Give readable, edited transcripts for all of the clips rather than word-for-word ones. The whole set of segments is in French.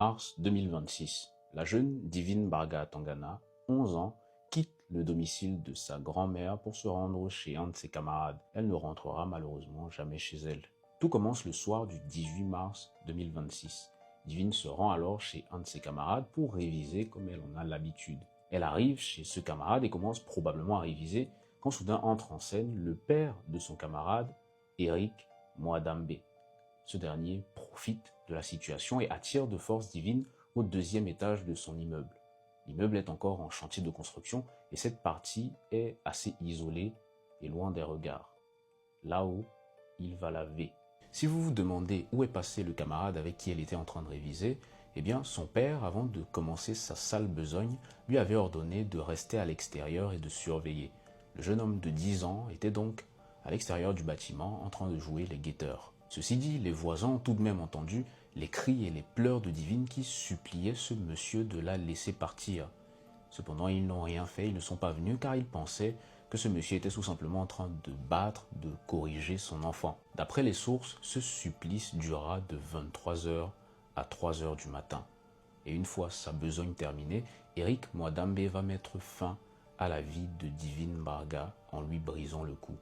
Mars 2026. La jeune Divine Barga Tangana, 11 ans, quitte le domicile de sa grand-mère pour se rendre chez un de ses camarades. Elle ne rentrera malheureusement jamais chez elle. Tout commence le soir du 18 mars 2026. Divine se rend alors chez un de ses camarades pour réviser comme elle en a l'habitude. Elle arrive chez ce camarade et commence probablement à réviser quand soudain entre en scène le père de son camarade, Eric Mwadambe. Ce dernier profite de la situation et attire de force Divine au deuxième étage de son immeuble. L'immeuble est encore en chantier de construction et cette partie est assez isolée et loin des regards. Là-haut, il va la ver. Si vous vous demandez où est passé le camarade avec qui elle était en train de réviser, eh bien son père, avant de commencer sa sale besogne, lui avait ordonné de rester à l'extérieur et de surveiller. Le jeune homme de 10 ans était donc à l'extérieur du bâtiment en train de jouer les guetteurs. Ceci dit, les voisins ont tout de même entendu les cris et les pleurs de Divine qui suppliaient ce monsieur de la laisser partir. Cependant, ils n'ont rien fait, ils ne sont pas venus car ils pensaient que ce monsieur était tout simplement en train de battre, de corriger son enfant. D'après les sources, ce supplice durera de 23h à 3h du matin. Et une fois sa besogne terminée, Eric Mwadambe va mettre fin à la vie de Divine Barga en lui brisant le cou.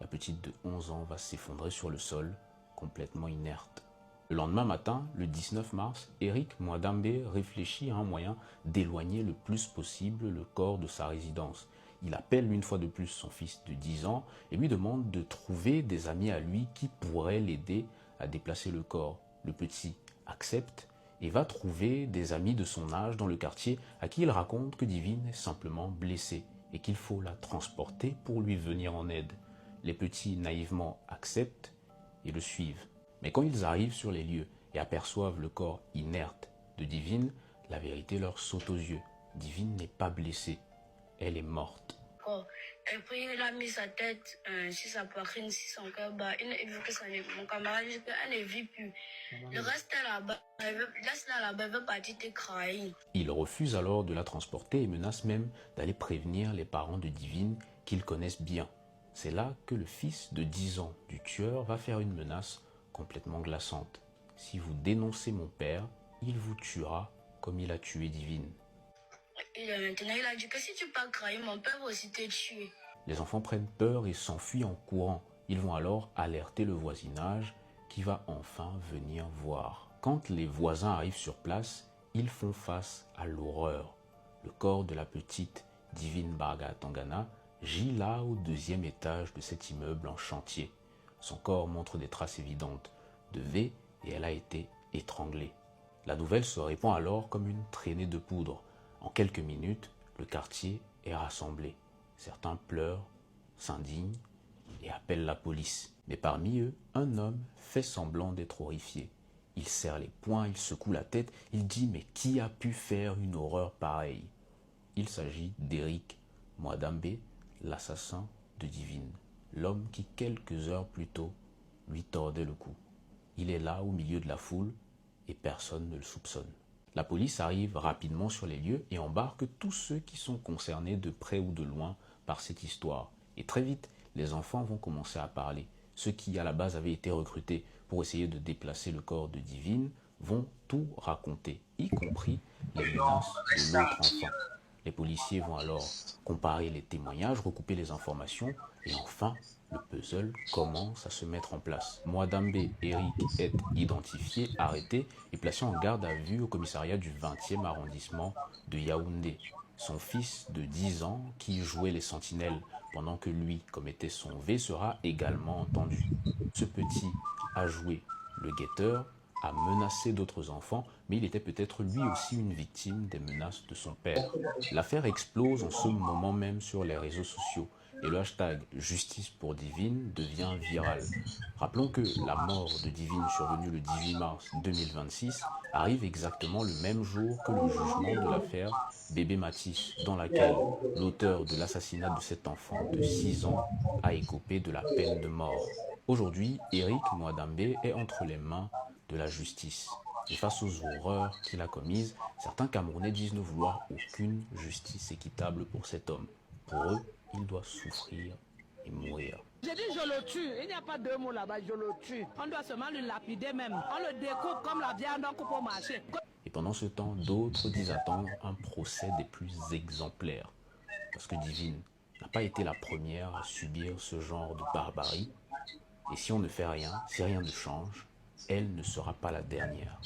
La petite de 11 ans va s'effondrer sur le sol, complètement inerte. Le lendemain matin, le 19 mars, Eric Mwadambe réfléchit à un moyen d'éloigner le plus possible le corps de sa résidence. Il appelle une fois de plus son fils de 10 ans et lui demande de trouver des amis à lui qui pourraient l'aider à déplacer le corps. Le petit accepte et va trouver des amis de son âge dans le quartier à qui il raconte que Divine est simplement blessée et qu'il faut la transporter pour lui venir en aide. Les petits naïvement acceptent et le suivent. Mais quand ils arrivent sur les lieux et aperçoivent le corps inerte de Divine, la vérité leur saute aux yeux. Divine n'est pas blessée, elle est morte. Et puis il a mis sa tête sur sa poitrine, sur son cœur bas. Il a vu que mon camarade dit qu'elle ne vit plus. Le reste est là-bas. Laisse-la là-bas, elle veut partir te craindre. Il refuse alors de la transporter et menace même d'aller prévenir les parents de Divine qu'ils connaissent bien. C'est là que le fils de 10 ans du tueur va faire une menace complètement glaçante. Si vous dénoncez mon père, il vous tuera comme il a tué Divine. Maintenant, il a dit que si tu pas craindre, mon père va aussi te tuer. Les enfants prennent peur et s'enfuient en courant. Ils vont alors alerter le voisinage qui va enfin venir voir. Quand les voisins arrivent sur place, ils font face à l'horreur. Le corps de la petite Divine Barga Tangana gît là au deuxième étage de cet immeuble en chantier. Son corps montre des traces évidentes de V et elle a été étranglée. La nouvelle se répand alors comme une traînée de poudre. En quelques minutes, le quartier est rassemblé. Certains pleurent, s'indignent et appellent la police. Mais parmi eux, un homme fait semblant d'être horrifié. Il serre les poings, il secoue la tête, il dit « Mais qui a pu faire une horreur pareille ?» Il s'agit d'Eric Mwadambe, l'assassin de Divine, l'homme qui quelques heures plus tôt lui tordait le cou. Il est là au milieu de la foule et personne ne le soupçonne. La police arrive rapidement sur les lieux et embarque tous ceux qui sont concernés de près ou de loin par cette histoire. Et très vite, les enfants vont commencer à parler. Ceux qui à la base avaient été recrutés pour essayer de déplacer le corps de Divine vont tout raconter, y compris les menaces de l'autre enfant. Les policiers vont alors comparer les témoignages, recouper les informations et enfin, le puzzle commence à se mettre en place. Mwadambe Eric est identifié, arrêté et placé en garde à vue au commissariat du 20e arrondissement de Yaoundé. Son fils de 10 ans, qui jouait les sentinelles pendant que lui commettait son V, sera également entendu. Ce petit a joué le guetteur, a menacé d'autres enfants, mais il était peut-être lui aussi une victime des menaces de son père. L'affaire explose en ce moment même sur les réseaux sociaux et le hashtag Justice pour Divine devient viral. Rappelons que la mort de Divine survenue le 18 mars 2026 arrive exactement le même jour que le jugement de l'affaire Bébé Matisse, dans laquelle l'auteur de l'assassinat de cet enfant de 6 ans a écopé de la peine de mort. Aujourd'hui, Eric Mwadambe est entre les mains de la justice. Et face aux horreurs qu'il a commises, certains Camerounais disent ne vouloir aucune justice équitable pour cet homme. Pour eux, il doit souffrir et mourir. J'ai dit je le tue, il n'y a pas deux mots là-bas, je le tue. On doit seulement le lapider même. On le découpe comme la viande, on coupe au marché. Et pendant ce temps, d'autres disent attendre un procès des plus exemplaires. Parce que Divine n'a pas été la première à subir ce genre de barbarie. Et si on ne fait rien, si rien ne change, elle ne sera pas la dernière.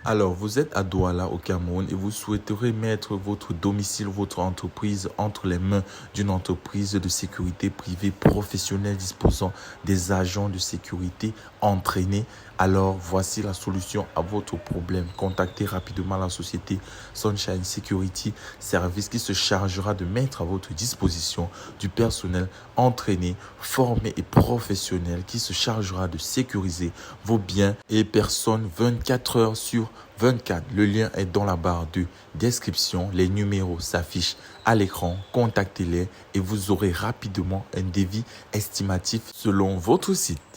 Alors, vous êtes à Douala, au Cameroun, et vous souhaiterez mettre votre domicile, votre entreprise entre les mains d'une entreprise de sécurité privée professionnelle disposant des agents de sécurité entraînés. Alors, voici la solution à votre problème. Contactez rapidement la société Sunshine Security Service qui se chargera de mettre à votre disposition du personnel entraîné, formé et professionnel qui se chargera de sécuriser vos biens et personnes 24 heures sur 24. Le lien est dans la barre de description. Les numéros s'affichent à l'écran. Contactez-les et vous aurez rapidement un devis estimatif selon votre site.